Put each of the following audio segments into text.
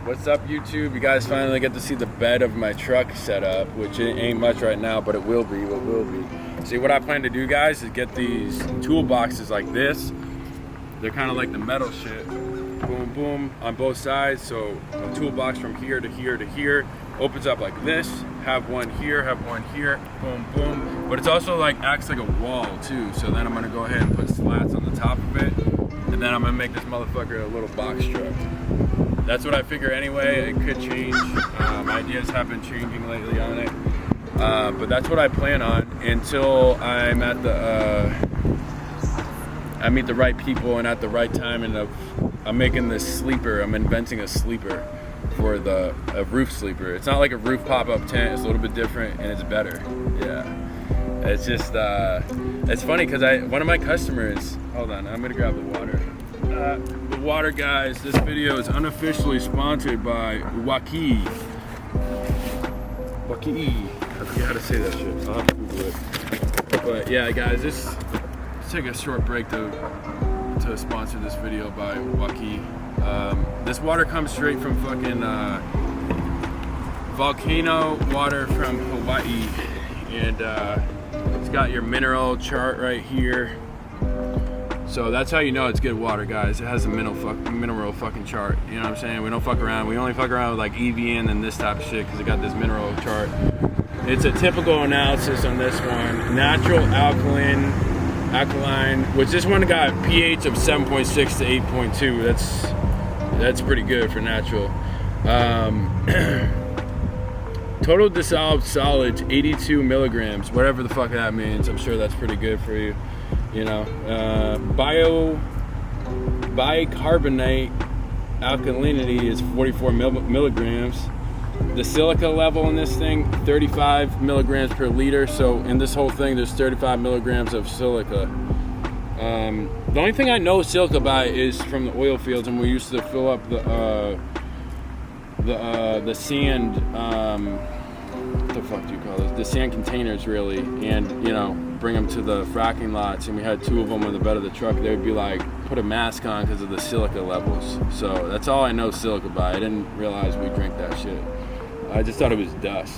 What's up, YouTube? You guys finally get to see the bed of my truck set up, which it ain't much right now, but it will be. See, what I plan to do, guys, is get these toolboxes like this. They're kind of like the metal shit. Boom, boom, on both sides. So a toolbox from here to here to here opens up like this. Have one here, boom, boom. But it's also like acts like a wall too. So then I'm gonna go ahead and put slats on the top of it, and then I'm gonna make this motherfucker a little box truck. That's what I figure anyway. It could change. Ideas have been changing lately on it, but that's what I plan on until I'm at the I meet the right people and at the right time, and I'm making this sleeper. I'm inventing a sleeper for a roof sleeper. It's not like a roof pop-up tent. It's a little bit different and it's better. Yeah, it's just it's funny because one of my customers. Hold on, I'm gonna grab the water. The water, guys. This video is unofficially sponsored by YALL'S. I forget how to say that shit. I'll have to Google it. But yeah, guys, let's take a short break to sponsor this video by YALL'S. This water comes straight from fucking volcano water from Hawaii, and it's got your mineral chart right here. So that's how you know it's good water, guys. It has a mineral fucking chart. You know what I'm saying? We don't fuck around. We only fuck around with like EVN and this type of shit because it got this mineral chart. It's a typical analysis on this one. Natural alkaline, which this one got pH of 7.6 to 8.2. That's pretty good for natural. Total dissolved solids 82 milligrams, whatever the fuck that means. I'm sure that's pretty good for you. You know, bicarbonate alkalinity is 44 milligrams. The silica level in this thing, 35 milligrams per liter. So in this whole thing, there's 35 milligrams of silica. The only thing I know silica by is from the oil fields, and we used to fill up the sand. What the fuck do you call this? The sand containers, really, and you know, bring them to the fracking lots. And we had 2 of them on the bed of the truck. They would be like, put a mask on because of the silica levels. So that's all I know silica by. I didn't realize we drank that shit. I just thought it was dust.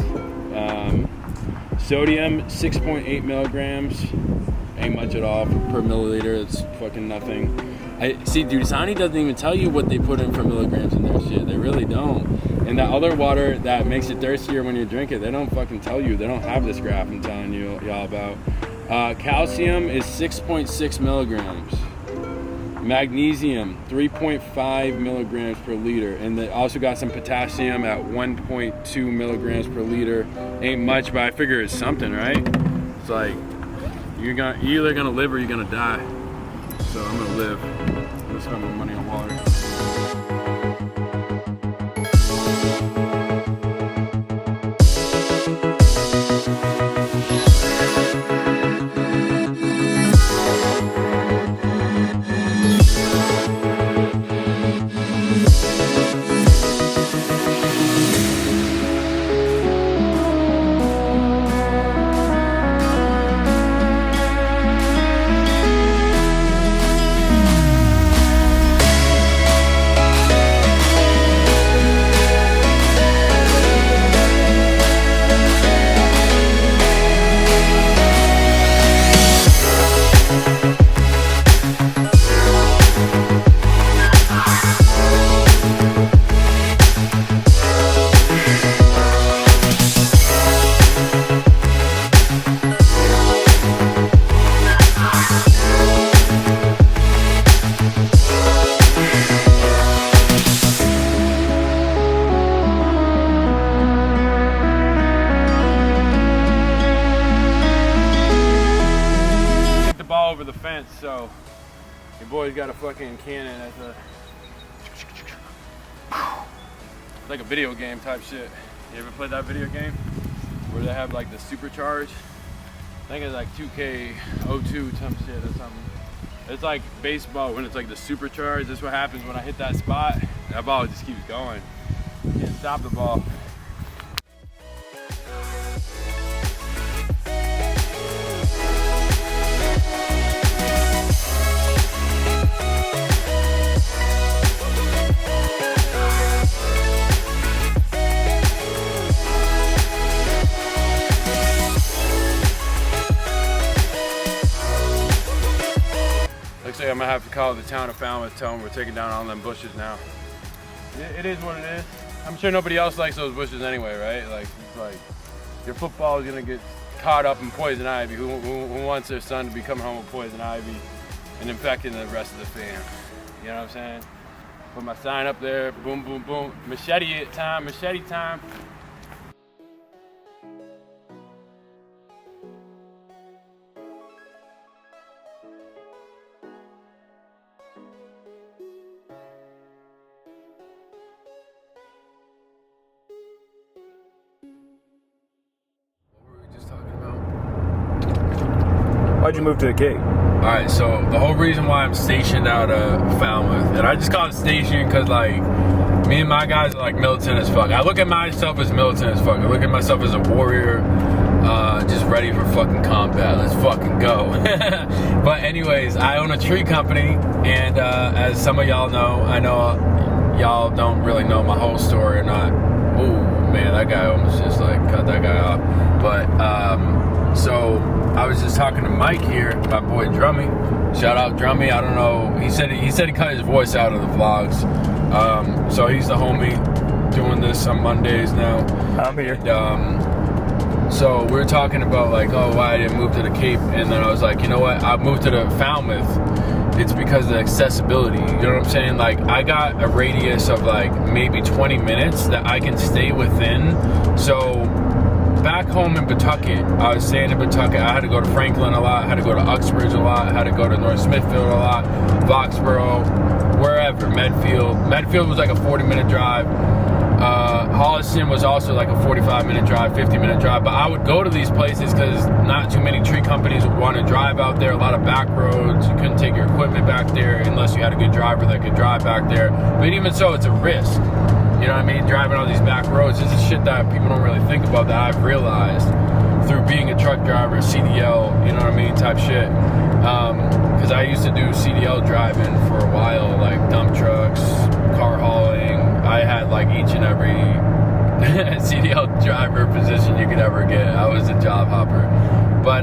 Sodium 6.8 milligrams. Ain't much at all per milliliter. It's fucking nothing. See, Dasani doesn't even tell you what they put in for milligrams in their shit. They really don't. And that other water that makes it thirstier when you drink it, they don't fucking tell you. They don't have this graph I'm telling y'all about. Calcium is 6.6 milligrams. Magnesium 3.5 milligrams per liter, and they also got some potassium at 1.2 milligrams per liter. Ain't much, but I figure it's something, right? It's like you're either gonna live or you're gonna die. So I'm gonna live. I'm gonna spend my money on water. Over the fence, so your boy's got a fucking cannon as it's like a video game type shit. You ever played that video game where they have like the supercharge? I think it's like 2K02 some shit or something. It's like baseball when it's like the supercharge. That's what happens when I hit that spot. That ball just keeps going. You can't stop the ball. have to call the town of Falmouth, tell them we're taking down all them bushes now. It is what it is. I'm sure nobody else likes those bushes anyway, right? Like, it's like your football is gonna get caught up in poison ivy. Who wants their son to be coming home with poison ivy and infecting the rest of the fam? You know what I'm saying? Put my sign up there, boom, boom, boom. Machete time, machete time. Why'd you move to the Cape? Alright, so the whole reason why I'm stationed out of Falmouth, and I just call it station because, like, me and my guys are like militant as fuck. I look at myself as militant as fuck. I look at myself as a warrior, just ready for fucking combat. Let's fucking go. But anyways, I own a tree company, and as some of y'all know, I know y'all don't really know my whole story or not. Oh man, that guy almost just like cut that guy off. But so I was just talking to Mike here, my boy DRUMMEY. Shout out DRUMMEY. I don't know. He said he cut his voice out of the vlogs. So he's the homie doing this on Mondays now. I'm here. And, so we were talking about like, oh, why I didn't move to the Cape, and then I was like, you know what? I moved to the Falmouth. It's because of the accessibility. You know what I'm saying? Like, I got a radius of like maybe 20 minutes that I can stay within. So back home in Pawtucket, I was staying in Pawtucket. I had to go to Franklin a lot. I had to go to Uxbridge a lot. I had to go to North Smithfield a lot. Foxborough, wherever. Medfield. Medfield was like a 40-minute drive. Holliston was also like a 45-minute drive, 50-minute drive. But I would go to these places because not too many tree companies would want to drive out there. A lot of back roads. You couldn't take your equipment back there unless you had a good driver that could drive back there. But even so, it's a risk. You know what I mean? Driving all these back roads. This is shit that people don't really think about that I've realized through being a truck driver, CDL, you know what I mean, type shit. Because I used to do CDL driving for a while, like dump trucks, car hauling. I had like each and every CDL driver position you could ever get. I was a job hopper. But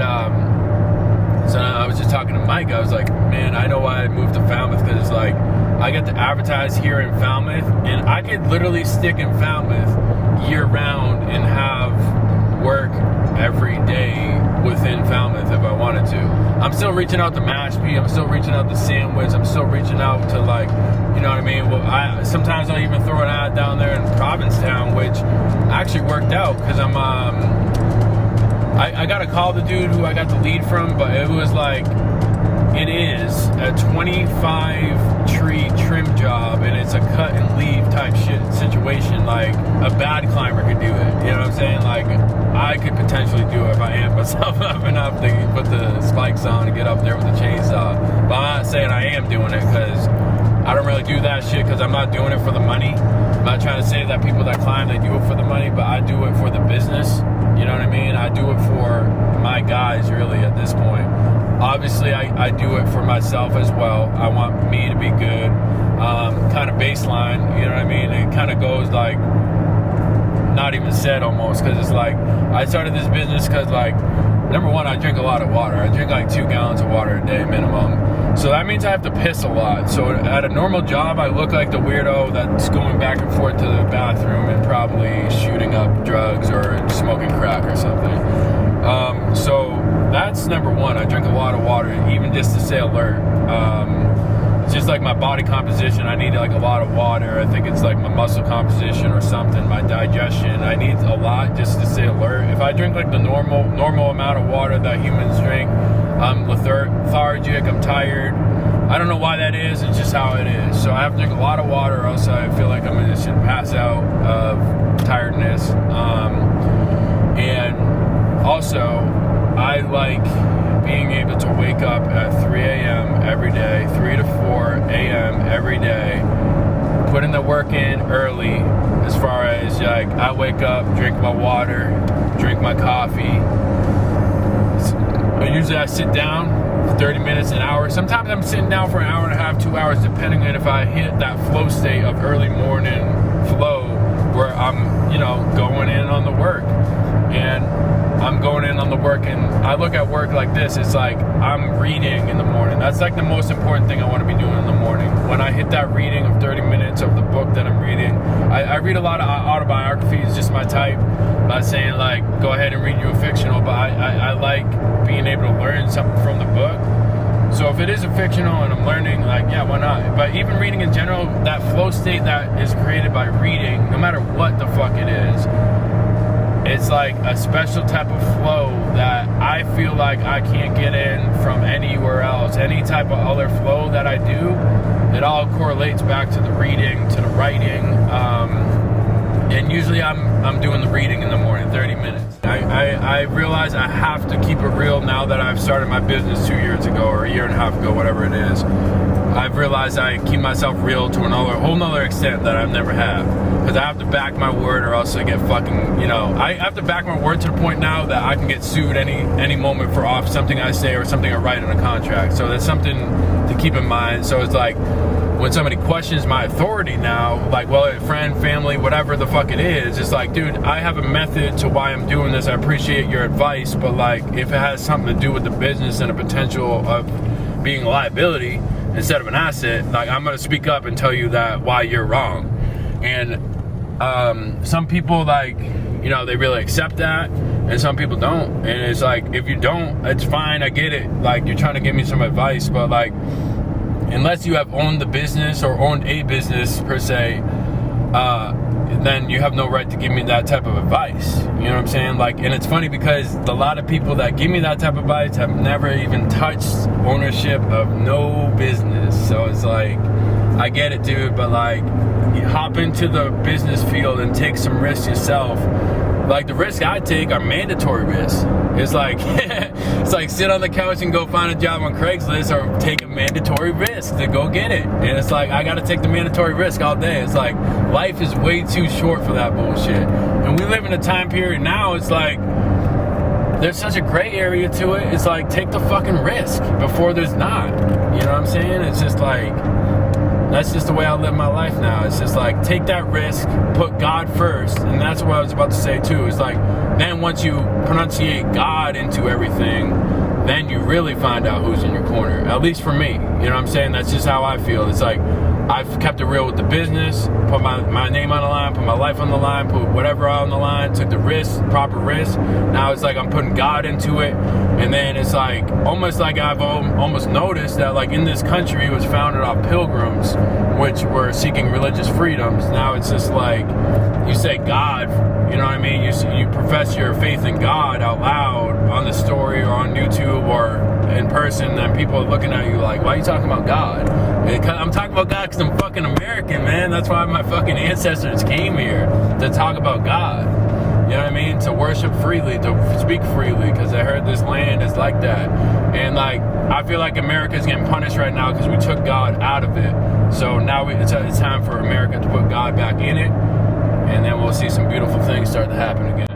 so I was just talking to Mike. I was like, man, I know why I moved to Falmouth, because like I get to advertise here in Falmouth, and I could literally stick in Falmouth year round and have work every day within Falmouth if I wanted to. I'm still reaching out to Mashpee. I'm still reaching out to Sandwich. I'm still reaching out to, like, you know what I mean? Well, sometimes I'll even throw an ad down there in Provincetown, which actually worked out because I got to call the dude who I got the lead from, but it was like, it is a 25 tree trim job, and it's a cut and leave type shit situation. Like, a bad climber could do it. You know what I'm saying? Like, I could potentially do it if I amped myself up enough to put the spikes on and get up there with the chainsaw. But I'm not saying I am doing it, because I don't really do that shit because I'm not doing it for the money. I'm not trying to say that people that climb, they do it for the money, but I do it for the business. You know what I mean? I do it for my guys, really, at this point. Obviously, I do it for myself as well. I want me to be good. Kind of baseline, you know what I mean? It kind of goes like, not even said almost, because it's like, I started this business because, like, number one, I drink a lot of water. I drink like 2 gallons of water a day minimum. So that means I have to piss a lot. So at a normal job, I look like the weirdo that's going back and forth to the bathroom and probably shooting up drugs or smoking crack or something. So that's number one. I drink a lot of water, even just to stay alert. It's just like my body composition. I need like a lot of water. I think it's like my muscle composition or something, my digestion. I need a lot just to stay alert. If I drink like the normal amount of water that humans drink, I'm lethargic, I'm tired. I don't know why that is. It's just how it is. So I have to drink a lot of water, or else I feel like I'm just gonna pass out of tiredness. And also, I like being able to wake up at 3 a.m. every day, 3 to 4 a.m. every day, putting the work in early, as far as like I wake up, drink my water, drink my coffee. Usually I sit down for 30 minutes, an hour. Sometimes I'm sitting down for an hour and a half, 2 hours, depending on if I hit that flow state of early morning flow where I'm, you know, going in on the work. And I'm going in on the work, and I look at work like this. It's like I'm reading in the morning. That's like the most important thing I want to be doing in the morning. When I hit that reading of 30 minutes of the book that I'm reading, I read a lot of autobiographies, just my type. I'm not saying like go ahead and read you a fictional, but I like being able to learn something from the book. So if it is a fictional and I'm learning, like, yeah, why not? But even reading in general, that flow state that is created by reading, no matter what the fuck it is, it's like a special type of flow that I feel like I can't get in from anywhere else. Any type of other flow that I do, it all correlates back to the reading, to the writing. And usually I'm doing the reading in the morning, 30 minutes. I realize I have to keep it real now that I've started my business 2 years ago or a year and a half ago, whatever it is. I've realized I keep myself real to a whole nother extent that I've never had. Because I have to back my word or else I get fucking, I have to back my word to the point now that I can get sued any moment for off something I say or something I write in a contract. So that's something to keep in mind. So it's like, when somebody questions my authority now, like, well, a friend, family, whatever the fuck it is, it's like, dude, I have a method to why I'm doing this. I appreciate your advice, but like, if it has something to do with the business and a potential of being a liability instead of an asset, like, I'm gonna speak up and tell you that why you're wrong. And some people, like, they really accept that, and some people don't. And it's like, if you don't, it's fine, I get it. Like, you're trying to give me some advice, but like, unless you have owned the business or owned a business per se, then you have no right to give me that type of advice. You know what I'm saying? Like, and it's funny because a lot of people that give me that type of advice have never even touched ownership of no business. So it's like, I get it, dude, but like, you hop into the business field and take some risks yourself. Like, the risks I take are mandatory risks. It's like, it's like sit on the couch and go find a job on Craigslist, or take a mandatory risk to go get it. And it's like, I gotta take the mandatory risk all day. It's like, life is way too short for that bullshit. And we live in a time period now, it's like, there's such a gray area to it. It's like, take the fucking risk before there's not. You know what I'm saying? It's just like, that's just the way I live my life now. It's just like, take that risk, put God first. And that's what I was about to say too. It's like, then once you pronunciate God into everything, then you really find out who's in your corner. At least for me. You know what I'm saying? That's just how I feel. It's like, I've kept it real with the business, put my name on the line, put my life on the line, put whatever on the line, took the risk, proper risk. Now it's like I'm putting God into it. And then it's like, almost like I've almost noticed that, like, in this country, it was founded off pilgrims, which were seeking religious freedoms. Now it's just like, you say God, you know what I mean? You profess your faith in God out loud on the story or on YouTube or in person, and people are looking at you like, why are you talking about God? I'm talking about God because I'm fucking American, man. That's why my fucking ancestors came here, to talk about God. You know what I mean? To worship freely, to speak freely, because I heard this land is like that. And like, I feel like America is getting punished right now because we took God out of it. So now it's time for America to put God back in it, and then we'll see some beautiful things start to happen again.